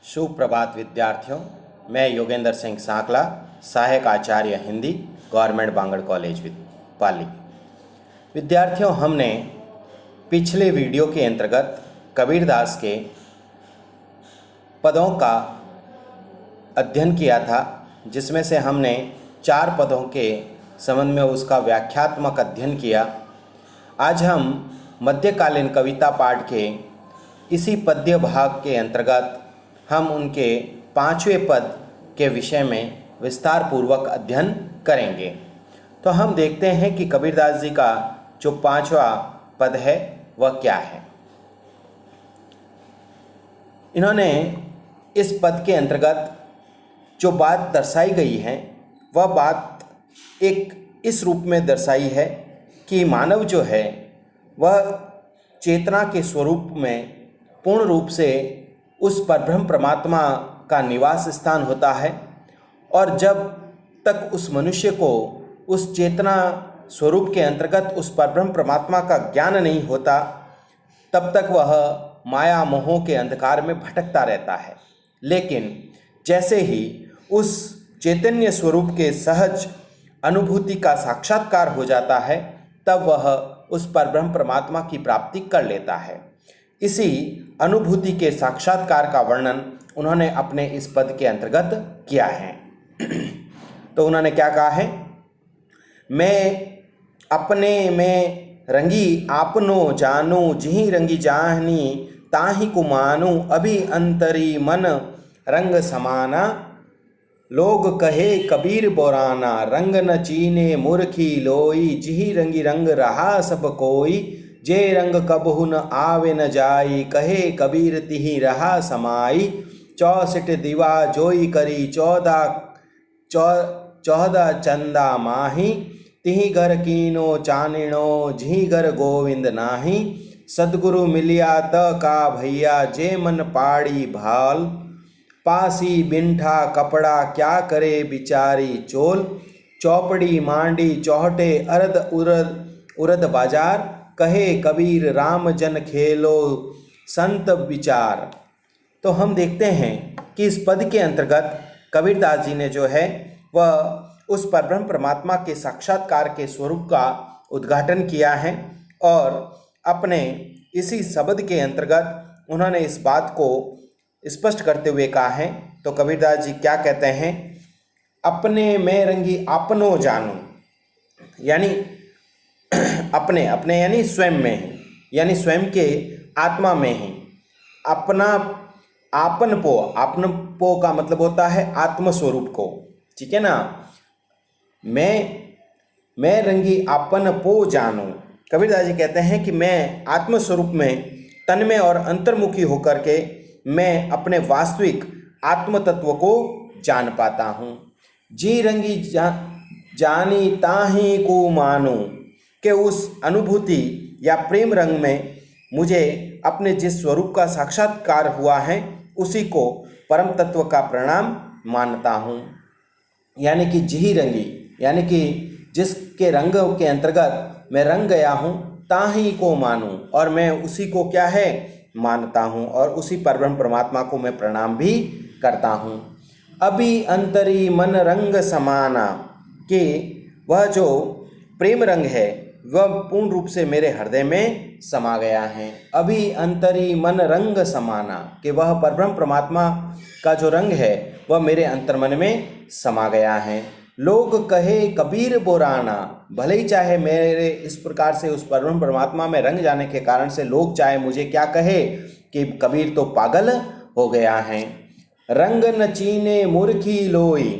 सुप्रभात विद्यार्थियों, मैं योगेंद्र सिंह सांकला, सहायक आचार्य हिंदी, गवर्नमेंट बांगड़ कॉलेज पाली। विद्यार्थियों, हमने पिछले वीडियो के अंतर्गत कबीरदास के पदों का अध्ययन किया था, जिसमें से हमने 4 पदों के संबंध में उसका व्याख्यात्मक अध्ययन किया। आज हम मध्यकालीन कविता पाठ के इसी पद्य भाग के अंतर्गत हम उनके 5वें पद के विषय में विस्तार पूर्वक अध्ययन करेंगे। तो हम देखते हैं कि कबीरदास जी का जो 5वां पद है वह क्या है। इन्होंने इस पद के अंतर्गत जो बात दर्शाई गई है वह बात एक इस रूप में दर्शाई है कि मानव जो है वह चेतना के स्वरूप में पूर्ण रूप से उस परब्रह्म परमात्मा का निवास स्थान होता है, और जब तक उस मनुष्य को उस चेतना स्वरूप के अंतर्गत उस परब्रह्म परमात्मा का ज्ञान नहीं होता, तब तक वह माया मोहों के अंधकार में भटकता रहता है। लेकिन जैसे ही उस चैतन्य स्वरूप के सहज अनुभूति का साक्षात्कार हो जाता है, तब वह उस परब्रह्म परमात्मा की प्राप्ति कर लेता है। इसी अनुभूति के साक्षात्कार का वर्णन उन्होंने अपने इस पद के अंतर्गत किया है। तो उन्होंने क्या कहा है? मैं अपने में रंगी आपनो जानू, जिही रंगी जाहनी ताही को मानू, अभी अंतरी मन रंग समाना, लोग कहे कबीर बोराना, रंग न चीने मूर्खी लोई, जिही रंगी रंग रहा सब कोई, जे रंग कबहु न आवे न जाई, कहे कबीर तिही रहा समाई, 64 दिवा जोई करी 14 चंदा माही, तिही घर कीनो चानिणो, जिही घर गोविंद नाही, सदगुरु मिलिया त का भैया, जे मन पाड़ी भाल, पासी बिंठा कपड़ा क्या करे बिचारी चोल, चौपड़ी मांडी चौहटे अरद उरद बाजार, कहे कबीर राम जन खेलो संत विचार। तो हम देखते हैं कि इस पद के अंतर्गत कबीरदास जी ने जो है वह उस परब्रह्म परमात्मा के साक्षात्कार के स्वरूप का उद्घाटन किया है, और अपने इसी शब्द के अंतर्गत उन्होंने इस बात को स्पष्ट करते हुए कहा है। तो कबीरदास जी क्या कहते हैं? अपने में रंगी आपनो जानू, यानी अपने अपने यानी स्वयं में है, यानी स्वयं के आत्मा में है। अपना आपन पो का मतलब होता है आत्मस्वरूप को, ठीक है ना। मैं रंगी आपन पो जानू। कबीरदास जी कहते हैं कि मैं आत्मस्वरूप में तन्मय और अंतर्मुखी होकर के मैं अपने वास्तविक आत्म तत्व को जान पाता हूँ। जी रंगी जानी ताही को मानू, कि उस अनुभूति या प्रेम रंग में मुझे अपने जिस स्वरूप का साक्षात्कार हुआ है उसी को परम तत्व का प्रणाम मानता हूँ। यानी कि जिही रंगी, यानी कि जिसके रंग के अंतर्गत मैं रंग गया हूँ, ताही को मानूं, और मैं उसी को क्या है मानता हूँ, और उसी परब्रह्म परमात्मा को मैं प्रणाम भी करता हूँ। अभी अंतरी मन रंग समाना, कि वह जो प्रेम रंग है वह पूर्ण रूप से मेरे हृदय में समा गया है। अभी अंतरी मन रंग समाना, कि वह परब्रह्म परमात्मा का जो रंग है वह मेरे अंतर्मन में समा गया है। लोग कहे कबीर बोराना, भले ही चाहे मेरे इस प्रकार से उस परब्रह्म परमात्मा में रंग जाने के कारण से लोग चाहे मुझे क्या कहे कि कबीर तो पागल हो गया है। रंग न चीने मूर्खी लोई,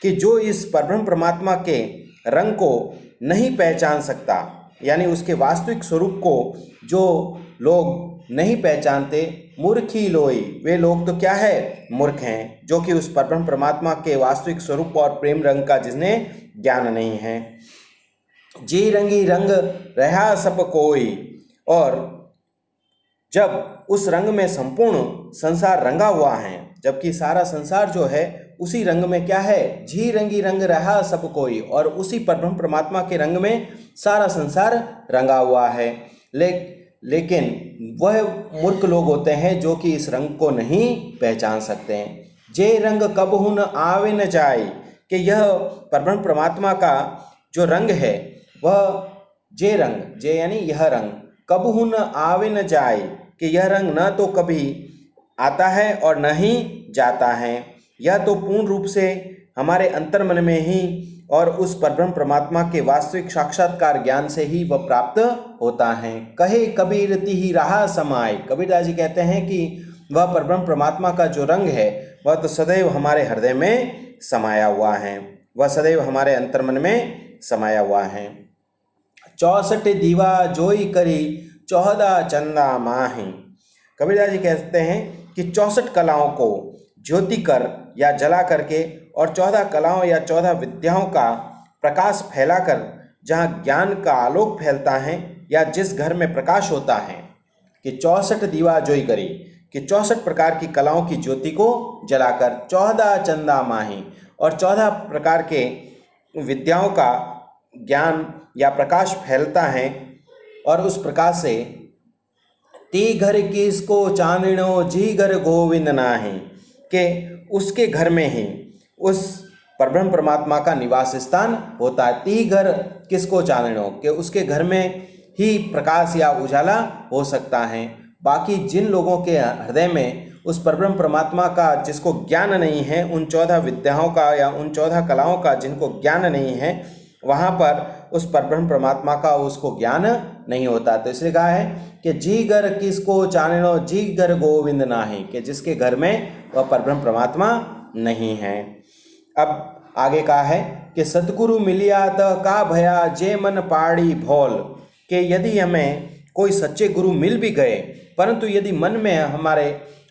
कि जो इस परब्रह्म परमात्मा के रंग को नहीं पहचान सकता, यानी उसके वास्तविक स्वरूप को जो लोग नहीं पहचानते, मूर्खी लोई, वे लोग तो क्या है मूर्ख हैं, जो कि उस परब्रह्म परमात्मा के वास्तविक स्वरूप और प्रेम रंग का जिन्हें ज्ञान नहीं है। जी रंगी रंग रहा सब कोई, और जब उस रंग में संपूर्ण संसार रंगा हुआ है, जबकि सारा संसार जो है उसी रंग में क्या है, जी रंगी रंग रहा सब कोई, और उसी परब्रह्म परमात्मा के रंग में सारा संसार रंगा हुआ है। लेकिन वह मूर्ख लोग होते हैं जो कि इस रंग को नहीं पहचान सकते हैं। जे रंग कबहु न आवे न जाए, कि यह परब्रह्म परमात्मा का जो रंग है वह जे रंग, जे यानी यह रंग, कबहु न आवे न जाए, कि यह रंग न तो कभी आता है और न ही जाता है। यह तो पूर्ण रूप से हमारे अंतर्मन में ही और उस परब्रह्म परमात्मा के वास्तविक साक्षात्कार ज्ञान से ही वह प्राप्त होता है। कहे कबीर तिहि रहा समाए, कबीरदास जी कहते हैं कि वह परब्रह्म परमात्मा का जो रंग है वह तो सदैव हमारे हृदय में समाया हुआ है, वह सदैव हमारे अंतर्मन में समाया हुआ है। 64 दीवा जोई करी 14 चंदा माही, कबीरदास जी कहते हैं कि 64 कलाओं को ज्योति कर या जला करके और 14 कलाओं या 14 विद्याओं का प्रकाश फैलाकर जहाँ ज्ञान का आलोक फैलता है या जिस घर में प्रकाश होता है, कि 64 दीवा जोई करी, कि 64 प्रकार की कलाओं की ज्योति को जलाकर 14 चंदा माही और 14 प्रकार के विद्याओं का ज्ञान या प्रकाश फैलता है और उस प्रकाश से ती घर किसको चांदनो जी घर गोविंद नाही, के उसके घर में ही उस परब्रह्म परमात्मा का निवास स्थान होता है। ती घर किसको चांदनो, के उसके घर में ही प्रकाश या उजाला हो सकता है। बाकी जिन लोगों के हृदय में उस परब्रह्म परमात्मा का जिसको ज्ञान नहीं है, उन 14 विद्याओं का या उन 14 कलाओं का जिनको ज्ञान नहीं है, वहाँ पर उस परब्रह्म परमात्मा का उसको ज्ञान नहीं होता। तो इसलिए कहा है कि जी घर किसको चाननो जी घर गोविंद नाही, कि जिसके घर में वह परब्रह्म परमात्मा नहीं है। अब आगे कहा है कि सतगुरु मिलिया त का भया जे मन पाड़ी भोल, कि यदि हमें कोई सच्चे गुरु मिल भी गए परंतु यदि मन में हमारे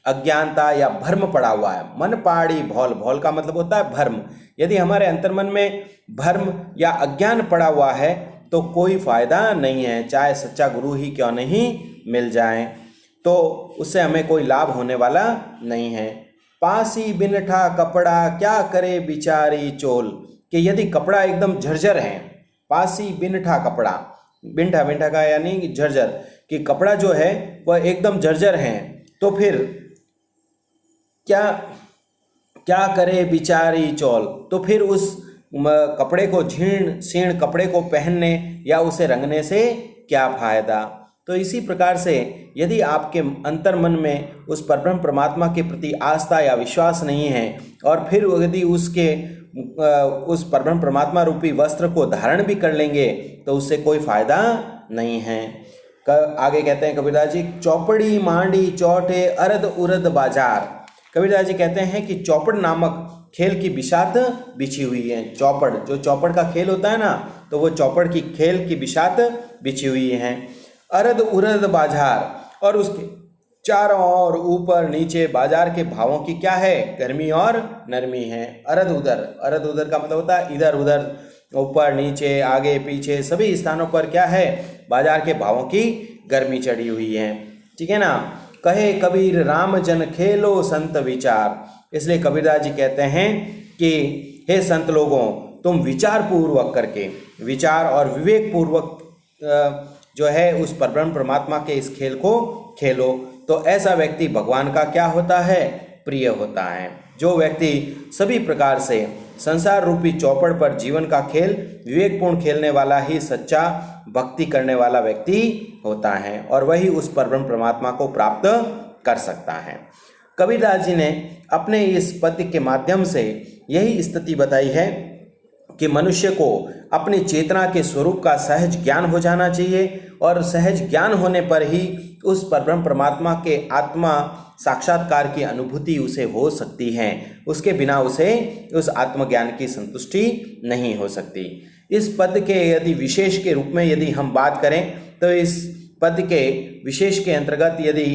अज्ञानता या भ्रम पड़ा हुआ है, मन पाड़ी भोल, भोल का मतलब होता है भ्रम, यदि हमारे अंतर्मन में भ्रम या अज्ञान पड़ा हुआ है तो कोई फायदा नहीं है, चाहे सच्चा गुरु ही क्यों नहीं मिल जाए तो उससे हमें कोई लाभ होने वाला नहीं है। पासी बिनठा कपड़ा क्या करे बिचारी चोल, कि यदि कपड़ा एकदम झरझर है, पासी बिनठा कपड़ा, बिंठा बिंठा का यानी झरझर, कि कपड़ा जो है वह एकदम झरझर है तो फिर क्या करे बिचारी चोल, तो फिर उस कपड़े को झीण शीण कपड़े को पहनने या उसे रंगने से क्या फायदा। तो इसी प्रकार से यदि आपके अंतर्मन में उस परब्रह्म परमात्मा के प्रति आस्था या विश्वास नहीं है और फिर यदि उस परब्रह्म परमात्मा रूपी वस्त्र को धारण भी कर लेंगे तो उससे कोई फायदा नहीं है। आगे कहते हैं कबीरदास जी, चौपड़ी मांडी चौटे अरद उरद बाजार, कबीरदास जी कहते हैं कि चौपड़ नामक खेल की बिसात बिछी हुई है। चौपड़, जो चौपड़ का खेल होता है ना, तो वो चौपड़ की खेल की बिसात बिछी हुई है। अरद उरद बाजार, और उसके चारों ओर ऊपर नीचे बाजार के भावों की क्या है, गर्मी और नरमी है। अरद उदर का मतलब होता है इधर उधर, ऊपर नीचे आगे पीछे सभी स्थानों पर क्या है, बाजार के भावों की गर्मी चढ़ी हुई है। ठीक है ना। कहे कबीर राम जन खेलो संत विचार, इसलिए कबीरदास जी कहते हैं कि हे संत लोगों, तुम विचार पूर्वक करके, विचार और विवेक पूर्वक जो है उस परब्रह्म परमात्मा के इस खेल को खेलो, तो ऐसा व्यक्ति भगवान का क्या होता है, प्रिय होता है। जो व्यक्ति सभी प्रकार से संसार रूपी चौपड़ पर जीवन का खेल विवेकपूर्ण खेलने वाला ही सच्चा भक्ति करने वाला व्यक्ति होता है और वही उस परब्रह्म परमात्मा को प्राप्त कर सकता है। कबीरदास जी ने अपने इस पद्य के माध्यम से यही स्थिति बताई है कि मनुष्य को अपनी चेतना के स्वरूप का सहज ज्ञान हो जाना चाहिए और सहज ज्ञान होने पर ही उस परब्रह्म परमात्मा के आत्मा साक्षात्कार की अनुभूति उसे हो सकती है। उसके बिना उसे उस आत्मज्ञान की संतुष्टि नहीं हो सकती। इस पद के यदि विशेष के रूप में यदि हम बात करें तो इस पद के विशेष के अंतर्गत यदि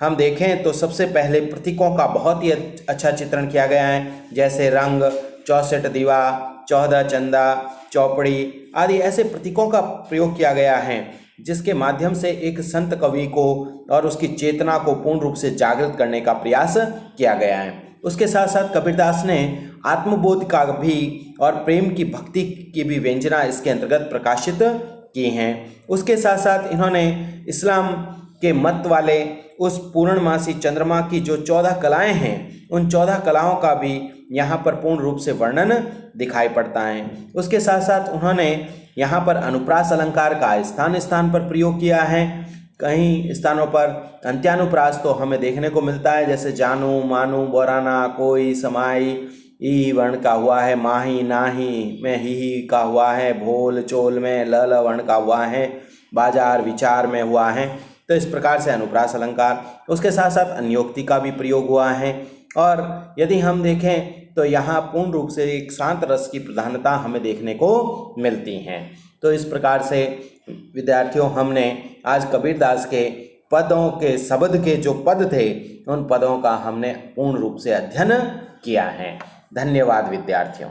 हम देखें तो सबसे पहले प्रतीकों का बहुत ही अच्छा चित्रण किया गया है, जैसे रंग, 64 दीवा, 14 चंदा, चौपड़ी आदि ऐसे प्रतीकों का प्रयोग किया गया है जिसके माध्यम से एक संत कवि को और उसकी चेतना को पूर्ण रूप से जागृत करने का प्रयास किया गया है। उसके साथ साथ कबीरदास ने आत्मबोध का भी और प्रेम की भक्ति की भी व्यंजना इसके अंतर्गत प्रकाशित की हैं। उसके साथ साथ इन्होंने इस्लाम के मत वाले उस पूर्णमासी चंद्रमा की जो 14 कलाएं हैं, उन 14 कलाओं का भी यहाँ पर पूर्ण रूप से वर्णन दिखाई पड़ता है। उसके साथ साथ उन्होंने यहाँ पर अनुप्रास अलंकार का स्थान स्थान पर प्रयोग किया है। कई स्थानों पर अंत्यानुप्रास तो हमें देखने को मिलता है, जैसे जानू, मानू, बोराना, कोई, समाई, ई वर्ण का हुआ है, माही, नाही में ही का हुआ है, भोल, चोल में ल वर्ण का हुआ है, बाजार, विचार में हुआ है। तो इस प्रकार से अनुप्रास अलंकार, उसके साथ साथ अन्योक्ति का भी प्रयोग हुआ है। और यदि हम देखें तो यहाँ पूर्ण रूप से एक शांत रस की प्रधानता हमें देखने को मिलती है। तो इस प्रकार से विद्यार्थियों, हमने आज कबीरदास के पदों के शब्द के जो पद थे, उन पदों का हमने पूर्ण रूप से अध्ययन किया है। धन्यवाद विद्यार्थियों।